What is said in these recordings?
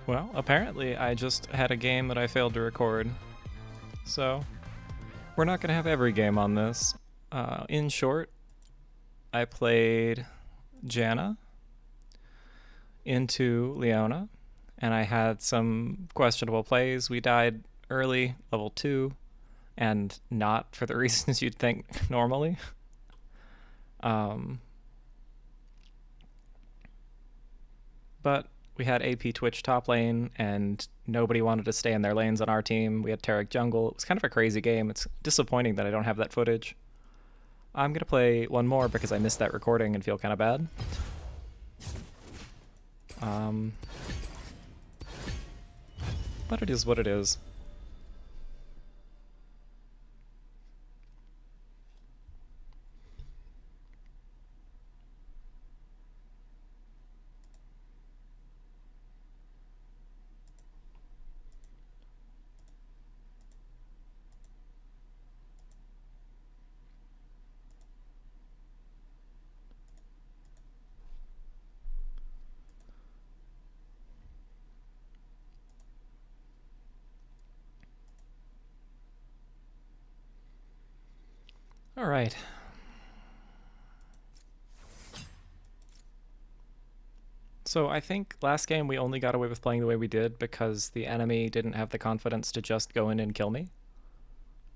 Well, apparently I just had a game that I failed to record. So, we're not going to have every game on this. In short, I played Janna into Leona, and I had some questionable plays. We died early, level 2, and not for the reasons you'd think normally. But we had AP Twitch top lane, and nobody wanted to stay in their lanes on our team. We had Taric jungle. It was kind of a crazy game. It's disappointing that I don't have that footage. I'm going to play one more because I missed that recording and feel kind of bad. But it is what it is. All right. So I think last game we only got away with playing the way we did because the enemy didn't have the confidence to just go in and kill me.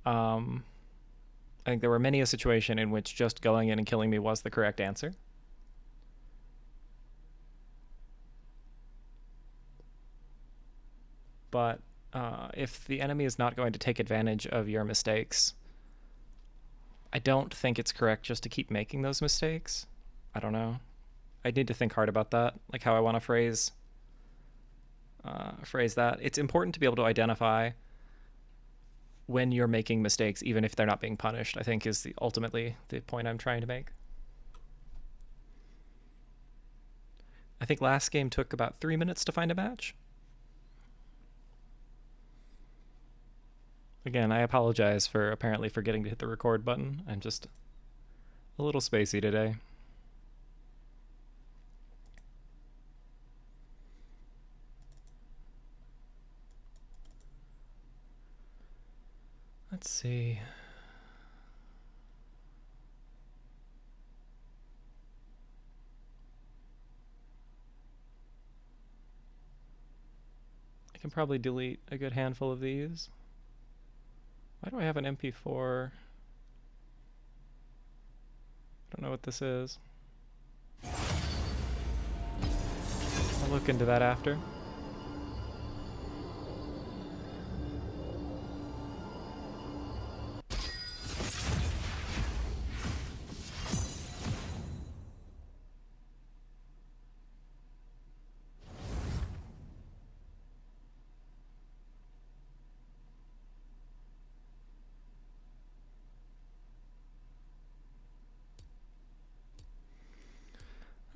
I think there were many a situation in which just going in and killing me was the correct answer. But if the enemy is not going to take advantage of your mistakes, I don't think it's correct just to keep making those mistakes. I don't know. I need to think hard about that, like how I want to phrase that. It's important to be able to identify when you're making mistakes, even if they're not being punished, I think is ultimately the point I'm trying to make. I think last game took about 3 minutes to find a match. Again, I apologize for apparently forgetting to hit the record button. I'm just a little spacey today. Let's see. I can probably delete a good handful of these. Why do I have an MP4? I don't know what this is. I'll look into that after.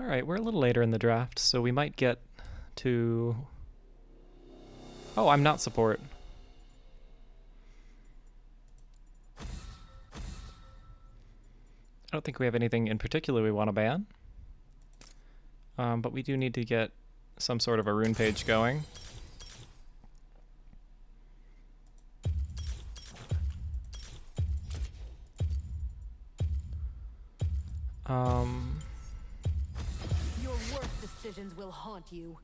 All right, we're a little later in the draft, so we might get to... Oh, I'm not support. I don't think we have anything in particular we want to ban. But we do need to get some sort of a rune page going. Your worst decisions will haunt you.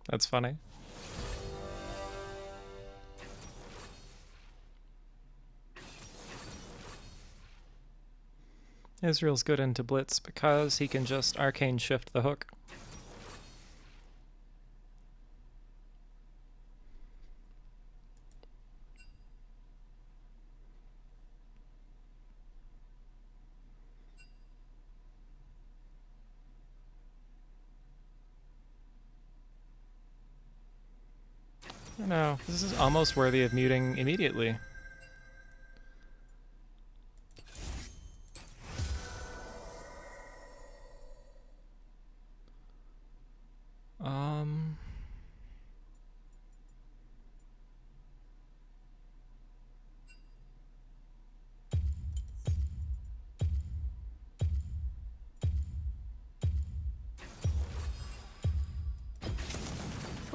That's funny. Israel's good into Blitz because he can just arcane shift the hook. I don't know. This is almost worthy of muting immediately.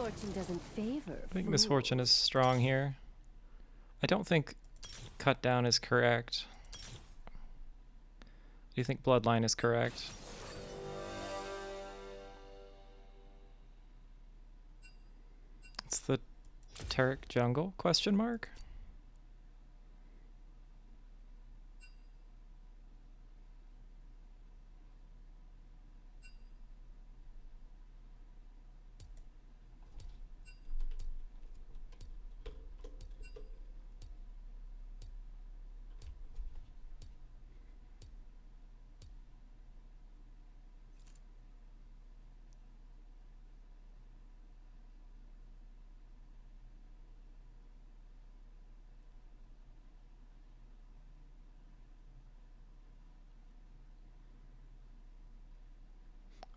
Fortune doesn't favor. I think Misfortune is strong here. I don't think Cut Down is correct. Do you think Bloodline is correct? It's the Taric Jungle, question mark?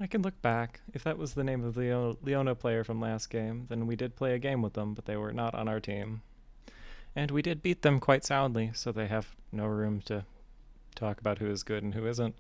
I can look back. If that was the name of the Leona player from last game, then we did play a game with them, but they were not on our team. And we did beat them quite soundly, so they have no room to talk about who is good and who isn't.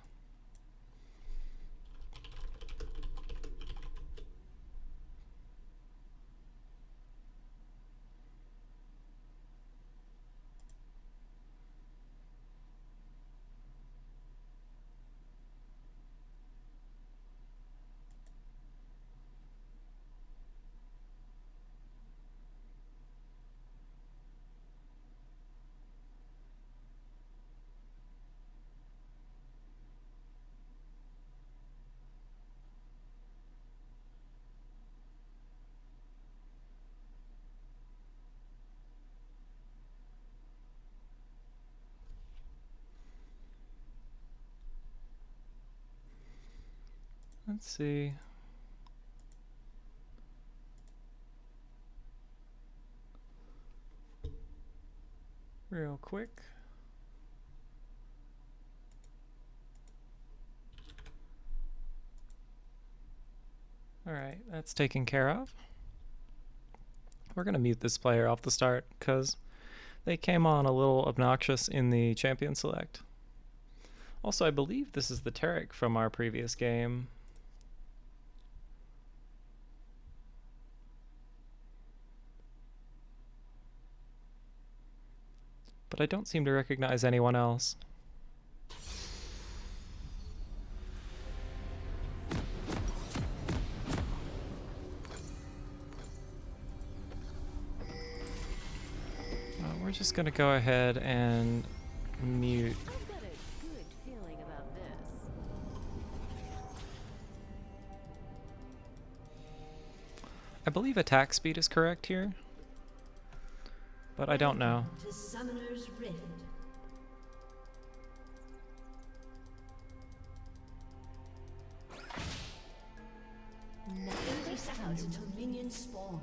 Let's see. Real quick. Alright, that's taken care of. We're going to mute this player off the start because they came on a little obnoxious in the champion select. Also, I believe this is the Taric from our previous game. But I don't seem to recognize anyone else. We're just gonna go ahead and mute. I've got a good feeling about this. I believe attack speed is correct here, but I don't know. To Summoner's Rift. Nothing 30 seconds until minions spawn.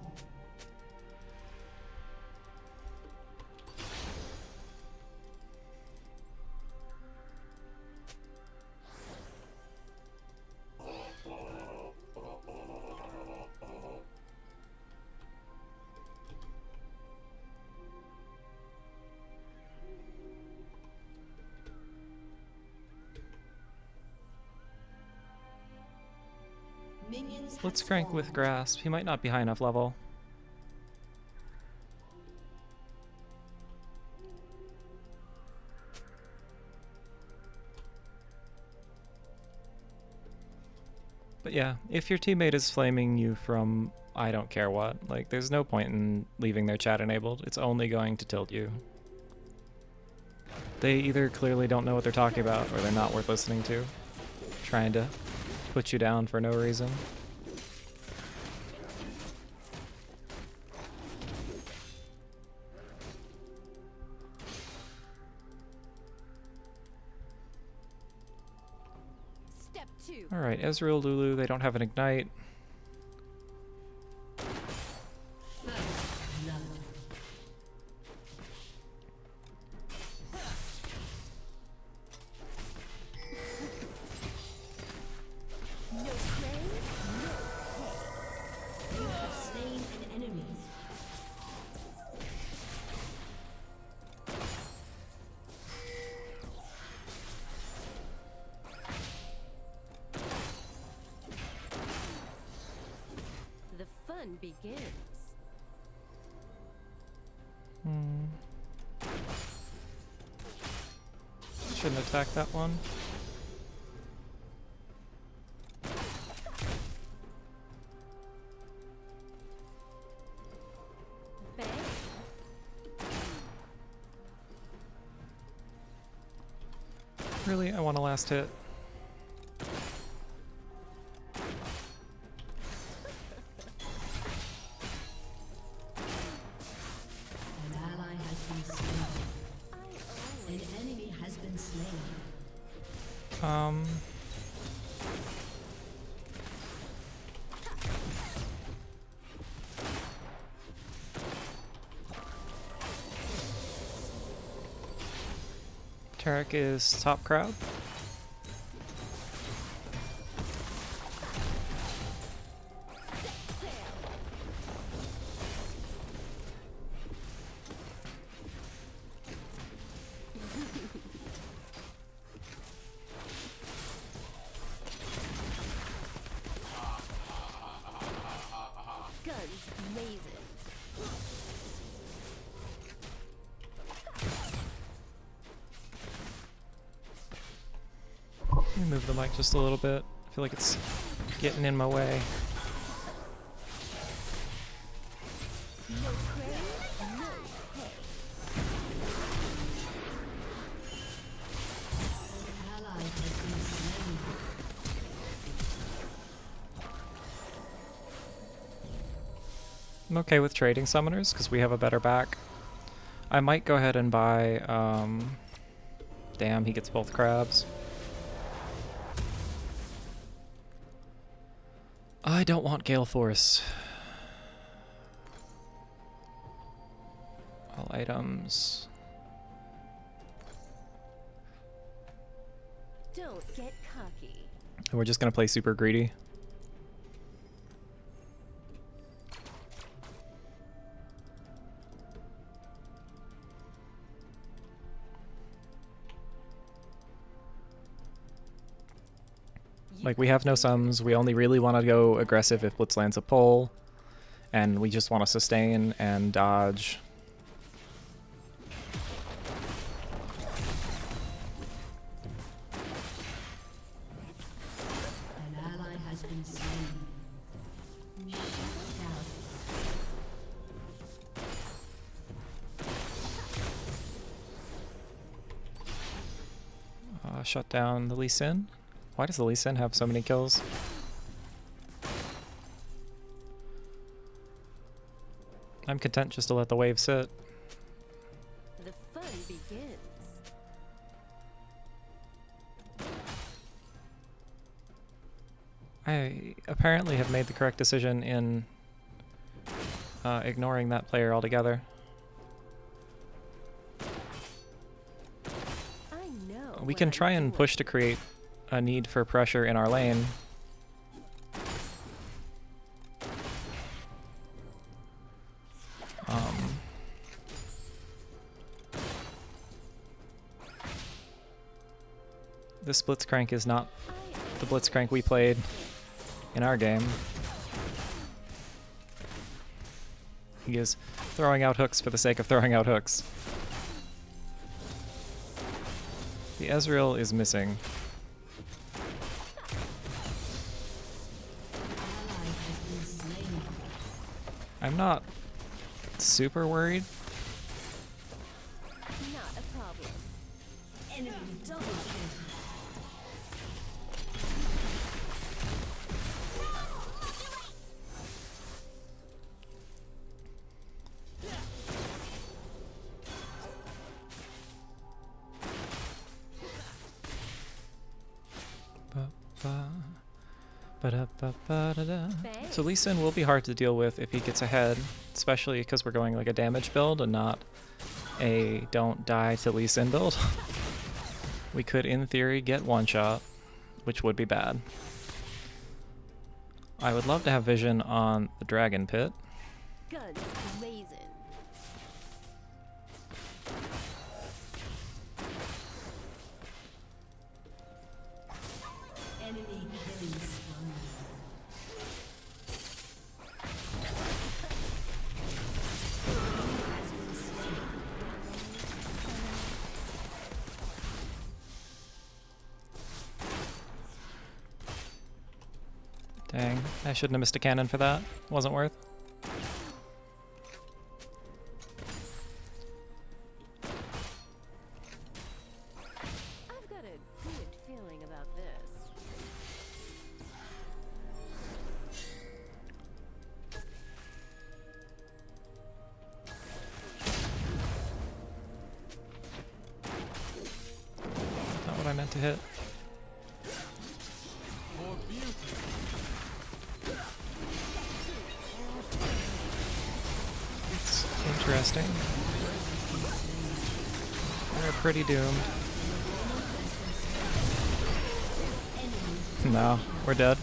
Minions Let's have crank with spawned. Grasp. He might not be high enough level. But yeah, if your teammate is flaming you from I don't care what, like there's no point in leaving their chat enabled. It's only going to tilt you. They either clearly don't know what they're talking about or they're not worth listening to. Trying to put you down for no reason. Step 2. Alright, Ezreal, Lulu, they don't have an Ignite. Blood. No praise, no You have slain an enemy. fun begins. Shouldn't attack that one. Bang. Really, I want a last hit. An ally has been slain. I An always enemy has been slain. Tarek is top crowd. guns blazing. Let me move the mic just a little bit. I feel like it's getting in my way. No praise, no pay. An ally has been slain. I'm okay with trading summoners because we have a better back. I might go ahead and buy, damn, he gets both crabs. I don't want Gale Force. All items. Don't get cocky. And we're just gonna play super greedy. Like, we have no sums, we only really want to go aggressive if Blitz lands a pull, and we just want to sustain and dodge. An ally has been slain. Shut down. Shut down the Lee Sin. Why does the Lee Sin have so many kills? I'm content just to let the wave sit. The fun begins. I apparently have made the correct decision in ignoring that player altogether. I know. We what can I'm try and doing. push to create a need for pressure in our lane. This Blitzcrank is not the Blitzcrank we played in our game. He is throwing out hooks for the sake of throwing out hooks. The Ezreal is missing. Ally has been slain. I'm not super worried. Not a problem. Enemy double kill. So Lee Sin will be hard to deal with if he gets ahead, especially because we're going like a damage build and not a don't die to Lee Sin build. We could, in theory, get one shot, which would be bad. I would love to have vision on the Dragon Pit. Guns blazing. Enemy killing spree. Dang, I shouldn't have missed a cannon for that. Wasn't worth. I've got a good feeling about this. Not what I meant to hit. It's interesting. We're pretty doomed. No, we're dead.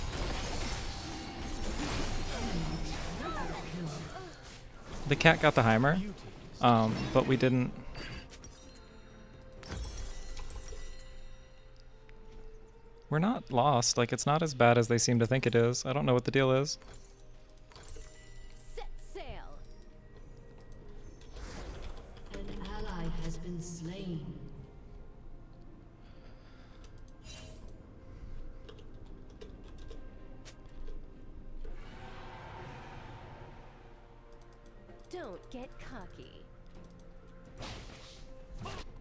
The cat got the Heimer, but we didn't. We're not lost. Like, it's not as bad as they seem to think it is. I don't know what the deal is. Set sail. An ally has been slain. Don't get cocky.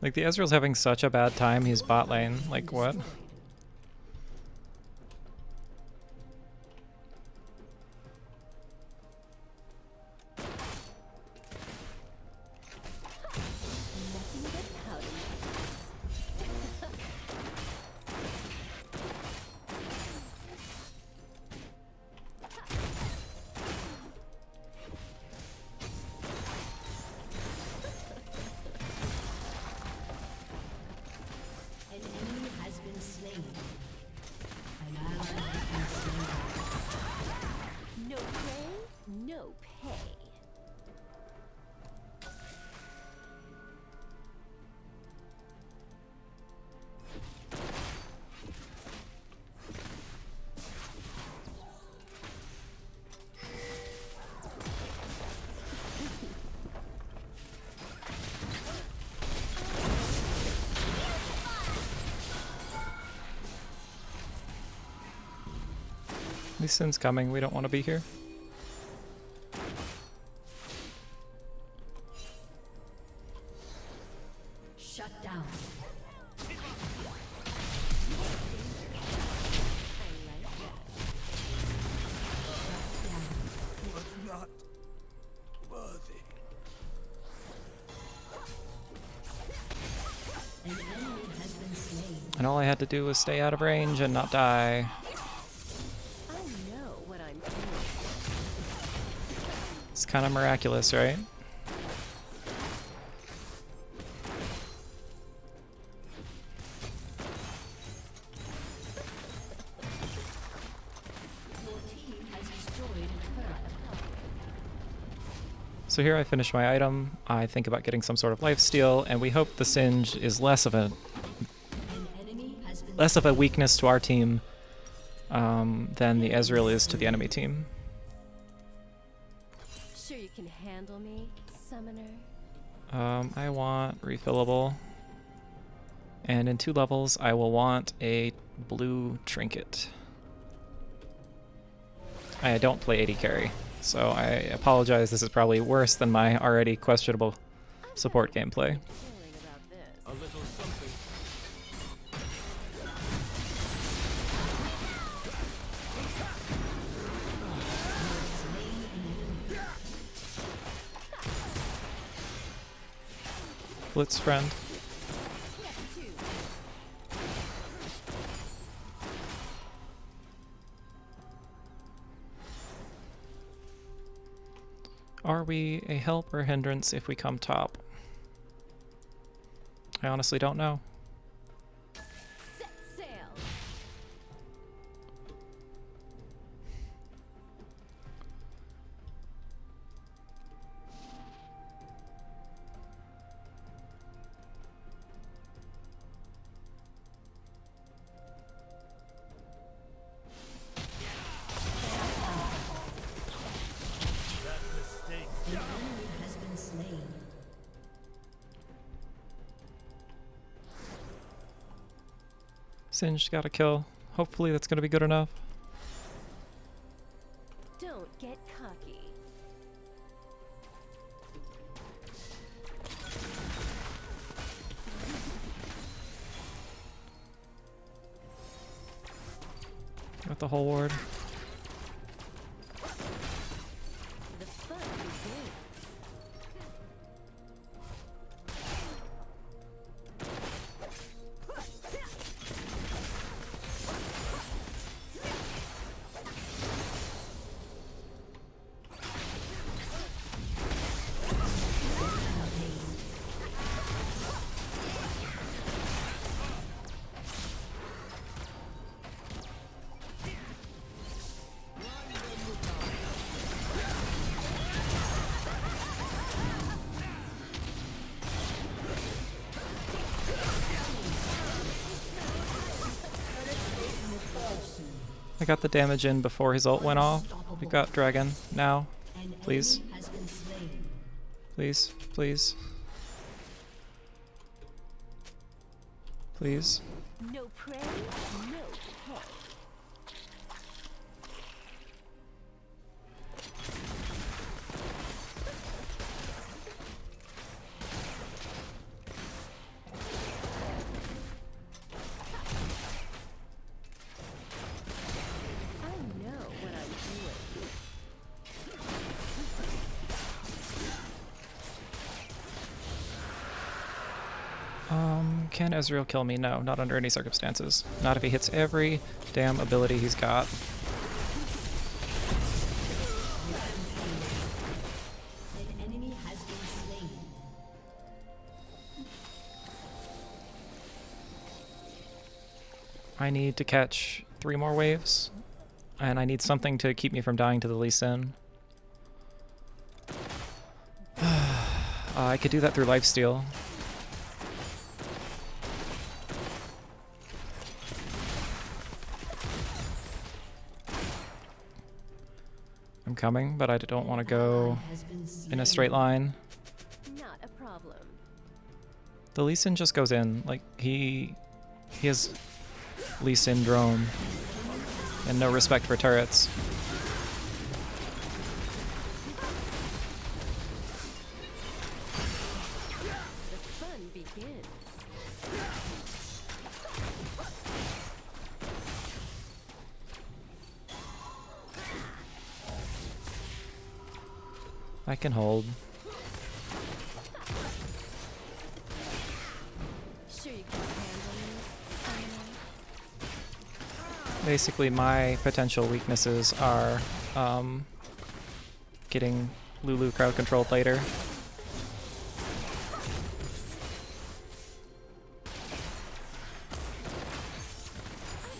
Like, the Ezreal's having such a bad time, he's bot lane. Like, what? Nothing but powder. An enemy has been slain. An ally has been slain. No prey, no pay. Lee Sin's coming, we don't want to be here. Shut down. I like that. Not worthy. An enemy has been slain. And all I had to do was stay out of range and not die. I know what I'm doing. It's kind of miraculous, right? Your team has destroyed a turret. So here I finish my item, I think about getting some sort of lifesteal, and we hope the Singe is less of a An enemy has been weakness to our team than the Ezreal is to the enemy team. Sure you can handle me, summoner? I want refillable, and in 2 levels I will want a blue trinket. I don't play AD carry, so I apologize, this is probably worse than my already questionable support gameplay. Feeling about this. A little something. Blitz friend. Step 2. Are we a help or hindrance if we come top? I honestly don't know. Set sail. That mistake. An enemy has been slain. Singed got a kill. Hopefully that's going to be good enough. Got the whole ward. The fun begins. I got the damage in before his ult went off. We got dragon now. An Please. enemy has been slain. Please, please. Please. No prey, no prey. I know what I'm doing. Can Ezreal kill me? No, not under any circumstances. Not if he hits every damn ability he's got. An enemy has been slain. I need to catch 3 more waves. And I need something to keep me from dying to the Lee Sin. I could do that through lifesteal. I'm coming, but I don't want to go Has been in a slain. straight line. Not a problem. The Lee Sin just goes in. Like, he has Lee Syndrome and no respect for turrets. The fun begins. I can hold. Sure you can handle me, Summoner? Basically, my potential weaknesses are getting Lulu crowd controlled later. I've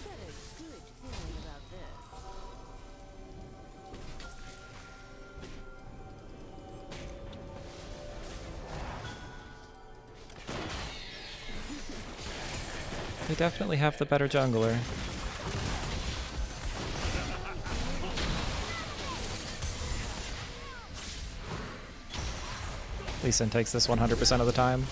got a good feeling about this. We definitely have the better jungler. Lee Sin takes this 100% of the time.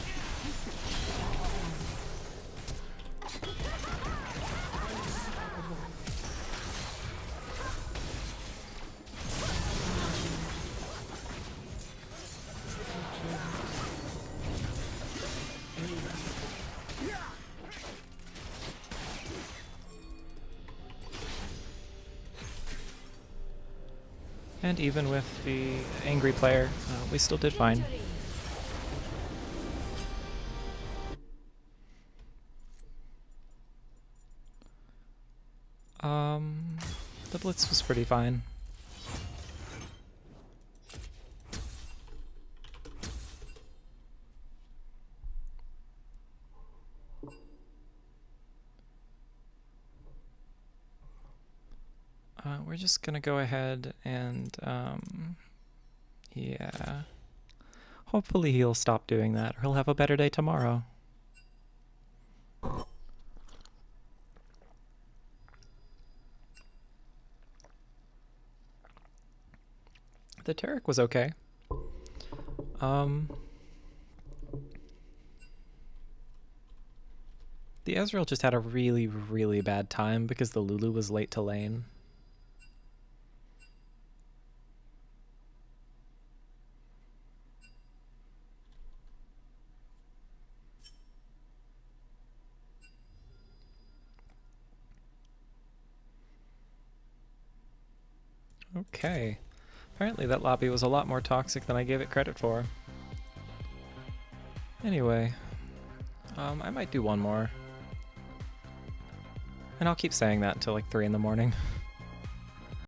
And even with the angry player, we still did fine. The Blitz was pretty fine. We're just gonna go ahead and, yeah. Hopefully he'll stop doing that, or he'll have a better day tomorrow. The Taric was okay. The Ezreal just had a really, really bad time because the Lulu was late to lane. Okay. Apparently that lobby was a lot more toxic than I gave it credit for. Anyway, I might do one more. And I'll keep saying that until like 3 in the morning.